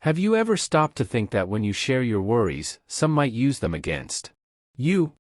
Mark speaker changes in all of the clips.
Speaker 1: Have you ever stopped to think that when you share your worries, some might use them against you?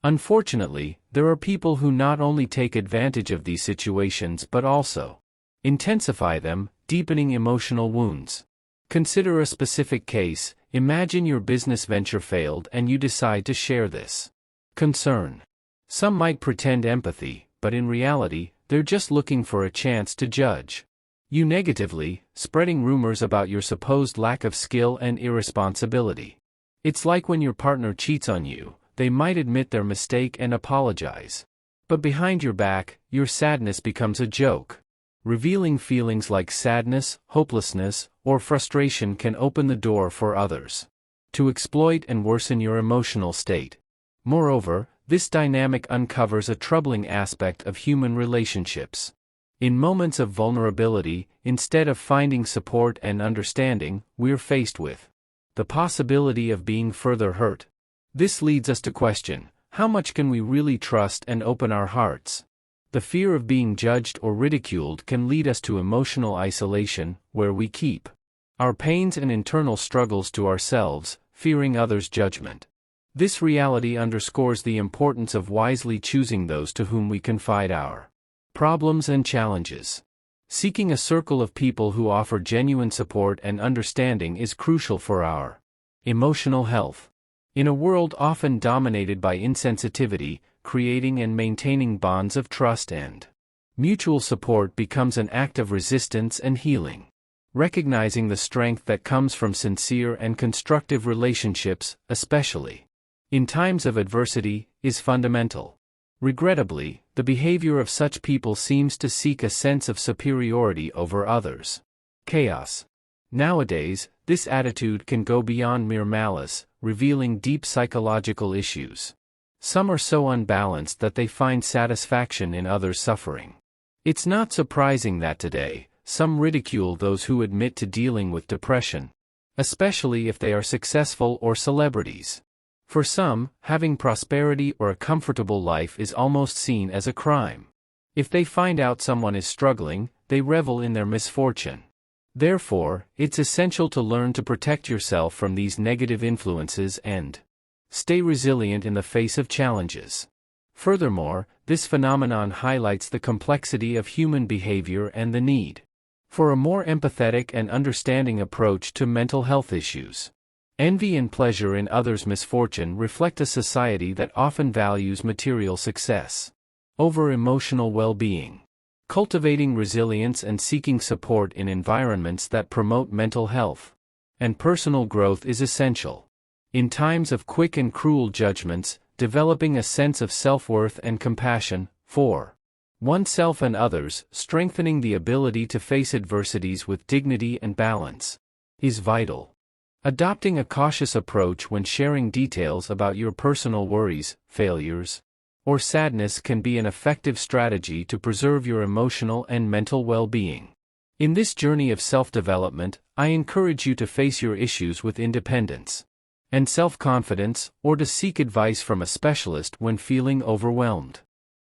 Speaker 1: Unfortunately, there are people who not only take advantage of these situations but also intensify them, deepening emotional wounds. Consider a specific case. Imagine your business venture failed and you decide to share this concern. Some might pretend empathy, but in reality, they're just looking for a chance to judge you negatively, spreading rumors about your supposed lack of skill and irresponsibility. It's like when your partner cheats on you, they might admit their mistake and apologize. But behind your back, your sadness becomes a joke. Revealing feelings like sadness, hopelessness, or frustration can open the door for others to exploit and worsen your emotional state. Moreover, this dynamic uncovers a troubling aspect of human relationships. In moments of vulnerability, instead of finding support and understanding, we're faced with the possibility of being further hurt. This leads us to question, how much can we really trust and open our hearts? The fear of being judged or ridiculed can lead us to emotional isolation, where we keep our pains and internal struggles to ourselves, fearing others' judgment. This reality underscores the importance of wisely choosing those to whom we confide our problems and challenges. Seeking a circle of people who offer genuine support and understanding is crucial for our emotional health. In a world often dominated by insensitivity, creating and maintaining bonds of trust and mutual support becomes an act of resistance and healing. Recognizing the strength that comes from sincere and constructive relationships, especially in times of adversity, is fundamental. Regrettably, the behavior of such people seems to seek a sense of superiority over others. Chaos. Nowadays, this attitude can go beyond mere malice, revealing deep psychological issues. Some are so unbalanced that they find satisfaction in others' suffering. It's not surprising that today, some ridicule those who admit to dealing with depression, especially if they are successful or celebrities. For some, having prosperity or a comfortable life is almost seen as a crime. If they find out someone is struggling, they revel in their misfortune. Therefore, it's essential to learn to protect yourself from these negative influences and stay resilient in the face of challenges. Furthermore, this phenomenon highlights the complexity of human behavior and the need for a more empathetic and understanding approach to mental health issues. Envy and pleasure in others' misfortune reflect a society that often values material success over emotional well-being. Cultivating resilience and seeking support in environments that promote mental health and personal growth is essential. In times of quick and cruel judgments, developing a sense of self-worth and compassion for oneself and others, strengthening the ability to face adversities with dignity and balance, is vital. Adopting a cautious approach when sharing details about your personal worries, failures, or sadness can be an effective strategy to preserve your emotional and mental well-being. In this journey of self-development, I encourage you to face your issues with independence and self-confidence, or to seek advice from a specialist when feeling overwhelmed.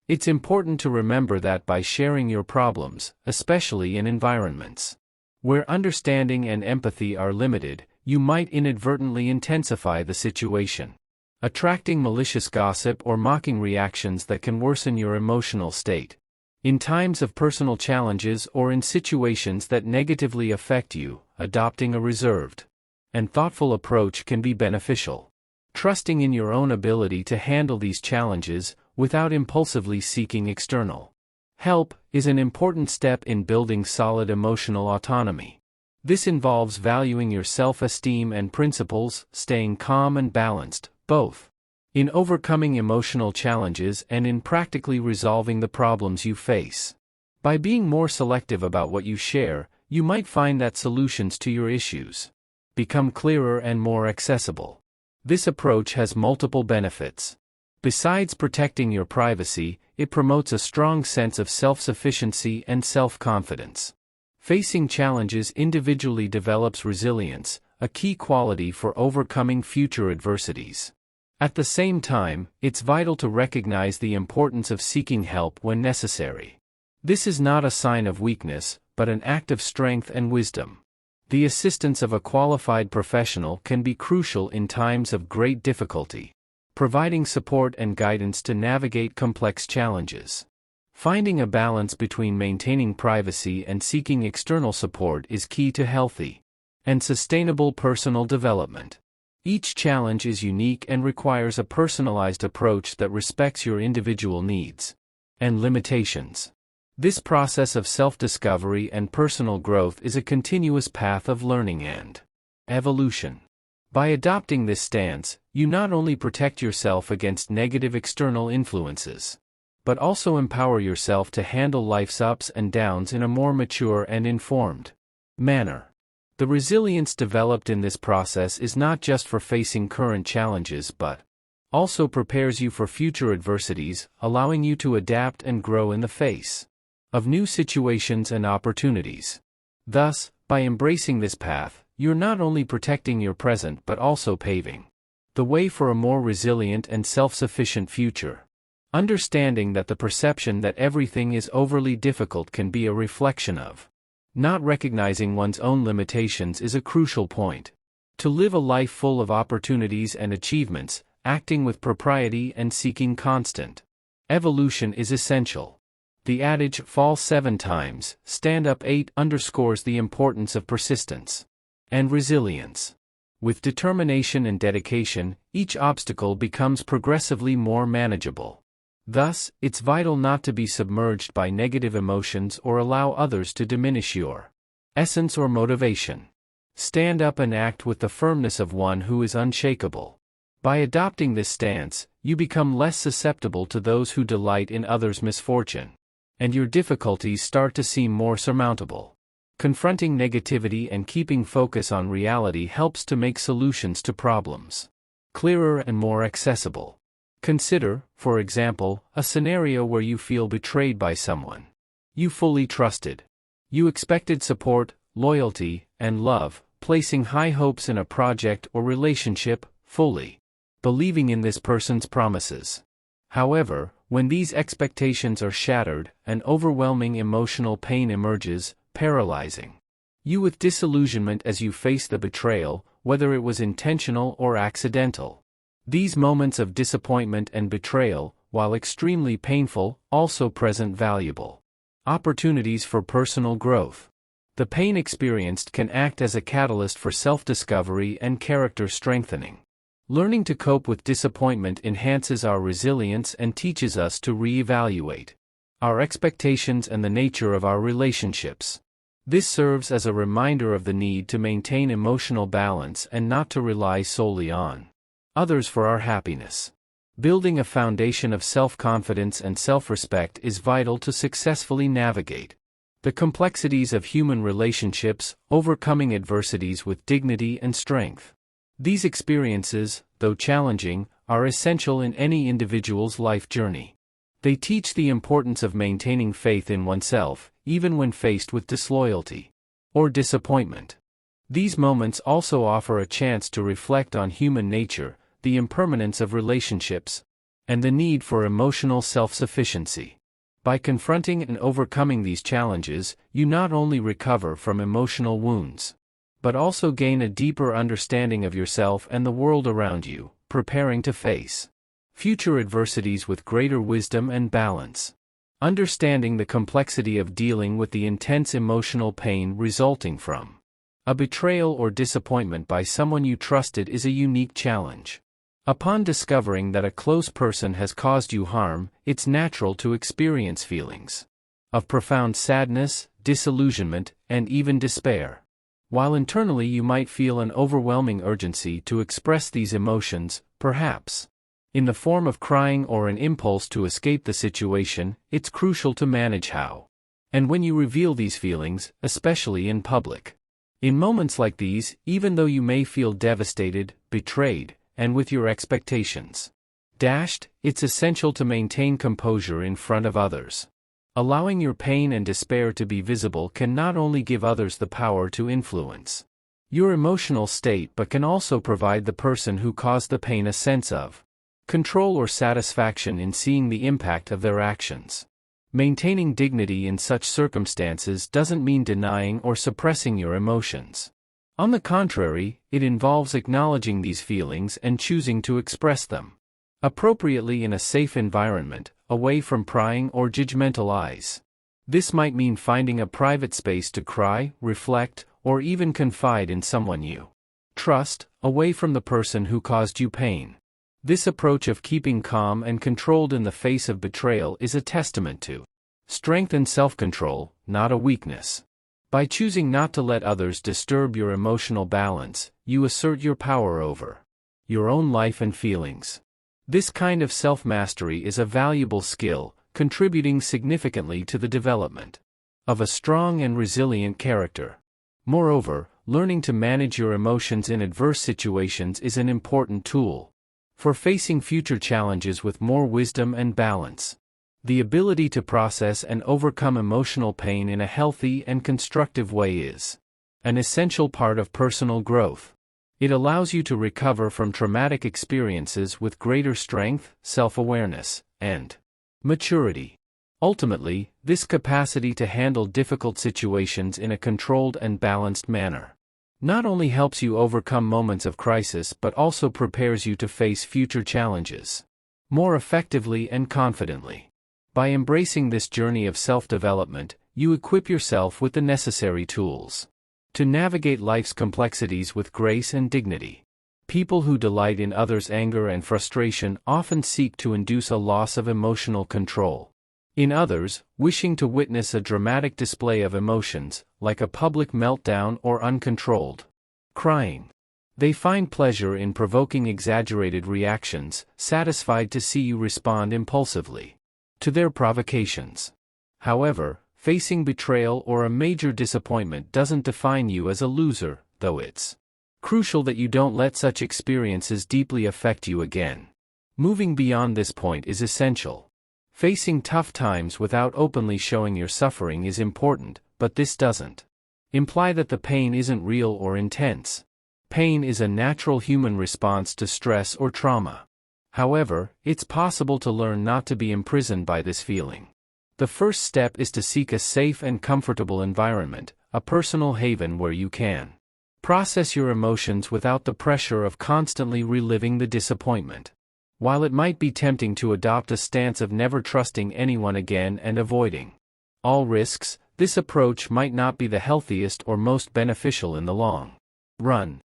Speaker 1: It's important to remember that by sharing your problems, especially in environments where understanding and empathy are limited, you might inadvertently intensify the situation, attracting malicious gossip or mocking reactions that can worsen your emotional state. In times of personal challenges or in situations that negatively affect you, adopting a reserved and thoughtful approach can be beneficial. Trusting in your own ability to handle these challenges, without impulsively seeking external help, is an important step in building solid emotional autonomy. This involves valuing your self-esteem and principles, staying calm and balanced, both in overcoming emotional challenges and in practically resolving the problems you face. By being more selective about what you share, you might find that solutions to your issues become clearer and more accessible. This approach has multiple benefits. Besides protecting your privacy, it promotes a strong sense of self-sufficiency and self-confidence. Facing challenges individually develops resilience, a key quality for overcoming future adversities. At the same time, it's vital to recognize the importance of seeking help when necessary. This is not a sign of weakness, but an act of strength and wisdom. The assistance of a qualified professional can be crucial in times of great difficulty, providing support and guidance to navigate complex challenges. Finding a balance between maintaining privacy and seeking external support is key to healthy and sustainable personal development. Each challenge is unique and requires a personalized approach that respects your individual needs and limitations. This process of self-discovery and personal growth is a continuous path of learning and evolution. By adopting this stance, you not only protect yourself against negative external influences, but also empower yourself to handle life's ups and downs in a more mature and informed manner. The resilience developed in this process is not just for facing current challenges but also prepares you for future adversities, allowing you to adapt and grow in the face of new situations and opportunities. Thus, by embracing this path, you're not only protecting your present but also paving the way for a more resilient and self-sufficient future. Understanding that the perception that everything is overly difficult can be a reflection of not recognizing one's own limitations is a crucial point. To live a life full of opportunities and achievements, acting with propriety and seeking constant evolution is essential. The adage, fall 7 times, stand up 8, underscores the importance of persistence and resilience. With determination and dedication, each obstacle becomes progressively more manageable. Thus, it's vital not to be submerged by negative emotions or allow others to diminish your essence or motivation. Stand up and act with the firmness of one who is unshakable. By adopting this stance, you become less susceptible to those who delight in others' misfortune, and your difficulties start to seem more surmountable. Confronting negativity and keeping focus on reality helps to make solutions to problems clearer and more accessible. Consider, for example, a scenario where you feel betrayed by someone you fully trusted. You expected support, loyalty, and love, placing high hopes in a project or relationship, fully believing in this person's promises. However, when these expectations are shattered, an overwhelming emotional pain emerges, paralyzing you with disillusionment as you face the betrayal, whether it was intentional or accidental. These moments of disappointment and betrayal, while extremely painful, also present valuable opportunities for personal growth. The pain experienced can act as a catalyst for self-discovery and character strengthening. Learning to cope with disappointment enhances our resilience and teaches us to re-evaluate our expectations and the nature of our relationships. This serves as a reminder of the need to maintain emotional balance and not to rely solely on others for our happiness. Building a foundation of self-confidence and self-respect is vital to successfully navigate the complexities of human relationships, overcoming adversities with dignity and strength. These experiences, though challenging, are essential in any individual's life journey. They teach the importance of maintaining faith in oneself, even when faced with disloyalty or disappointment. These moments also offer a chance to reflect on human nature, the impermanence of relationships, and the need for emotional self-sufficiency. By confronting and overcoming these challenges, you not only recover from emotional wounds, but also gain a deeper understanding of yourself and the world around you, preparing to face future adversities with greater wisdom and balance. Understanding the complexity of dealing with the intense emotional pain resulting from a betrayal or disappointment by someone you trusted is a unique challenge. Upon discovering that a close person has caused you harm, it's natural to experience feelings of profound sadness, disillusionment, and even despair. While internally you might feel an overwhelming urgency to express these emotions, perhaps in the form of crying or an impulse to escape the situation, it's crucial to manage how and when you reveal these feelings, especially in public. In moments like these, even though you may feel devastated, betrayed, and with your expectations dashed, it's essential to maintain composure in front of others. Allowing your pain and despair to be visible can not only give others the power to influence your emotional state but can also provide the person who caused the pain a sense of control or satisfaction in seeing the impact of their actions. Maintaining dignity in such circumstances doesn't mean denying or suppressing your emotions. On the contrary, it involves acknowledging these feelings and choosing to express them appropriately in a safe environment, away from prying or judgmental eyes. This might mean finding a private space to cry, reflect, or even confide in someone you trust, away from the person who caused you pain. This approach of keeping calm and controlled in the face of betrayal is a testament to strength and self-control, not a weakness. By choosing not to let others disturb your emotional balance, you assert your power over your own life and feelings. This kind of self-mastery is a valuable skill, contributing significantly to the development of a strong and resilient character. Moreover, learning to manage your emotions in adverse situations is an important tool for facing future challenges with more wisdom and balance. The ability to process and overcome emotional pain in a healthy and constructive way is an essential part of personal growth. It allows you to recover from traumatic experiences with greater strength, self-awareness, and maturity. Ultimately, this capacity to handle difficult situations in a controlled and balanced manner not only helps you overcome moments of crisis but also prepares you to face future challenges more effectively and confidently. By embracing this journey of self-development, you equip yourself with the necessary tools to navigate life's complexities with grace and dignity. People who delight in others' anger and frustration often seek to induce a loss of emotional control in others, wishing to witness a dramatic display of emotions, like a public meltdown or uncontrolled crying. They find pleasure in provoking exaggerated reactions, satisfied to see you respond impulsively to their provocations. However, facing betrayal or a major disappointment doesn't define you as a loser, though it's crucial that you don't let such experiences deeply affect you again. Moving beyond this point is essential. Facing tough times without openly showing your suffering is important, but this doesn't imply that the pain isn't real or intense. Pain is a natural human response to stress or trauma. However, it's possible to learn not to be imprisoned by this feeling. The first step is to seek a safe and comfortable environment, a personal haven where you can process your emotions without the pressure of constantly reliving the disappointment. While it might be tempting to adopt a stance of never trusting anyone again and avoiding all risks, this approach might not be the healthiest or most beneficial in the long run.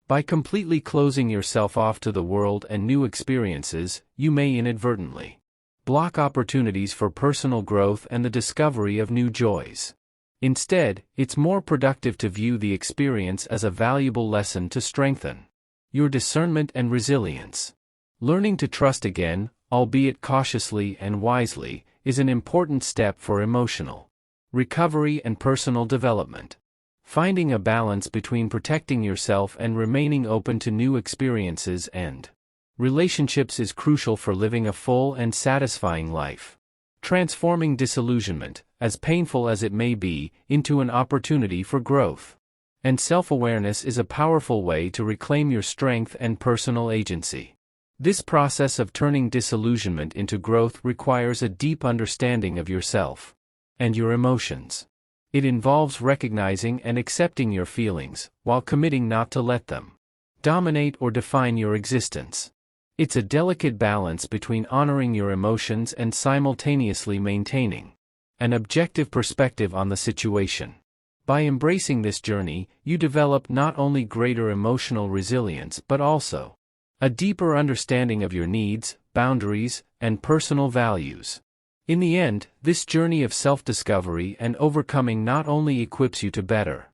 Speaker 1: By completely closing yourself off to the world and new experiences, you may inadvertently block opportunities for personal growth and the discovery of new joys. Instead, it's more productive to view the experience as a valuable lesson to strengthen your discernment and resilience. Learning to trust again, albeit cautiously and wisely, is an important step for emotional recovery and personal development. Finding a balance between protecting yourself and remaining open to new experiences and relationships is crucial for living a full and satisfying life. Transforming disillusionment, as painful as it may be, into an opportunity for growth and self-awareness is a powerful way to reclaim your strength and personal agency. This process of turning disillusionment into growth requires a deep understanding of yourself and your emotions. It involves recognizing and accepting your feelings, while committing not to let them dominate or define your existence. It's a delicate balance between honoring your emotions and simultaneously maintaining an objective perspective on the situation. By embracing this journey, you develop not only greater emotional resilience but also a deeper understanding of your needs, boundaries, and personal values. In the end, this journey of self-discovery and overcoming not only equips you to better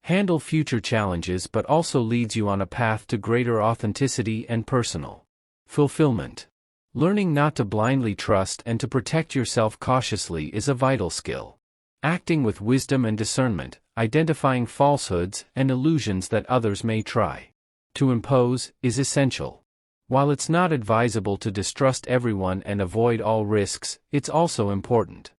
Speaker 1: handle future challenges but also leads you on a path to greater authenticity and personal fulfillment. Learning not to blindly trust and to protect yourself cautiously is a vital skill. Acting with wisdom and discernment, identifying falsehoods and illusions that others may try to impose, is essential. While it's not advisable to distrust everyone and avoid all risks, it's also important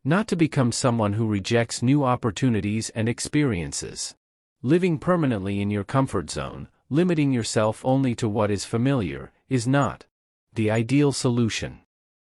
Speaker 1: not to become someone who rejects new opportunities and experiences. Living permanently in your comfort zone, limiting yourself only to what is familiar, is not the ideal solution.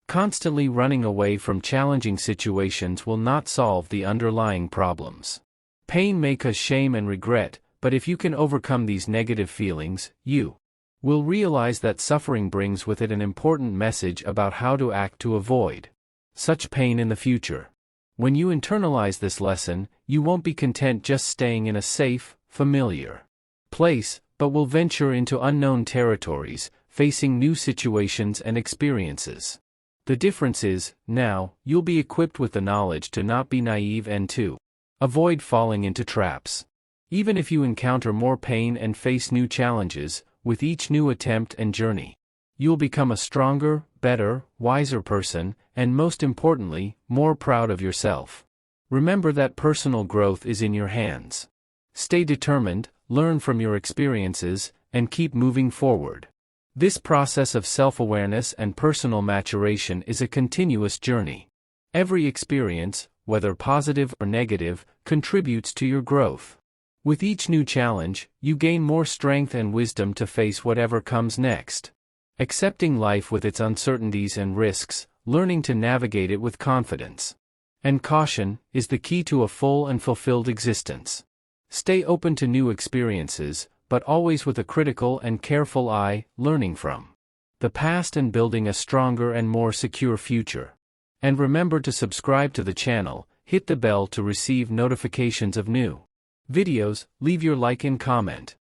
Speaker 1: Constantly running away from challenging situations will not solve the underlying problems. Pain may cause shame and regret, But if you can overcome these negative feelings, you will realize that suffering brings with it an important message about how to act to avoid such pain in the future. When you internalize this lesson, you won't be content just staying in a safe, familiar place, but will venture into unknown territories, facing new situations and experiences. The difference is, now, you'll be equipped with the knowledge to not be naive and to avoid falling into traps. Even if you encounter more pain and face new challenges, with each new attempt and journey, you'll become a stronger, better, wiser person, and most importantly, more proud of yourself. Remember that personal growth is in your hands. Stay determined, learn from your experiences, and keep moving forward. This process of self-awareness and personal maturation is a continuous journey. Every experience, whether positive or negative, contributes to your growth. With each new challenge, you gain more strength and wisdom to face whatever comes next. Accepting life with its uncertainties and risks, learning to navigate it with confidence and caution, is the key to a full and fulfilled existence. Stay open to new experiences, but always with a critical and careful eye, learning from the past and building a stronger and more secure future. And remember to subscribe to the channel, hit the bell to receive notifications of new videos, leave your like and comment.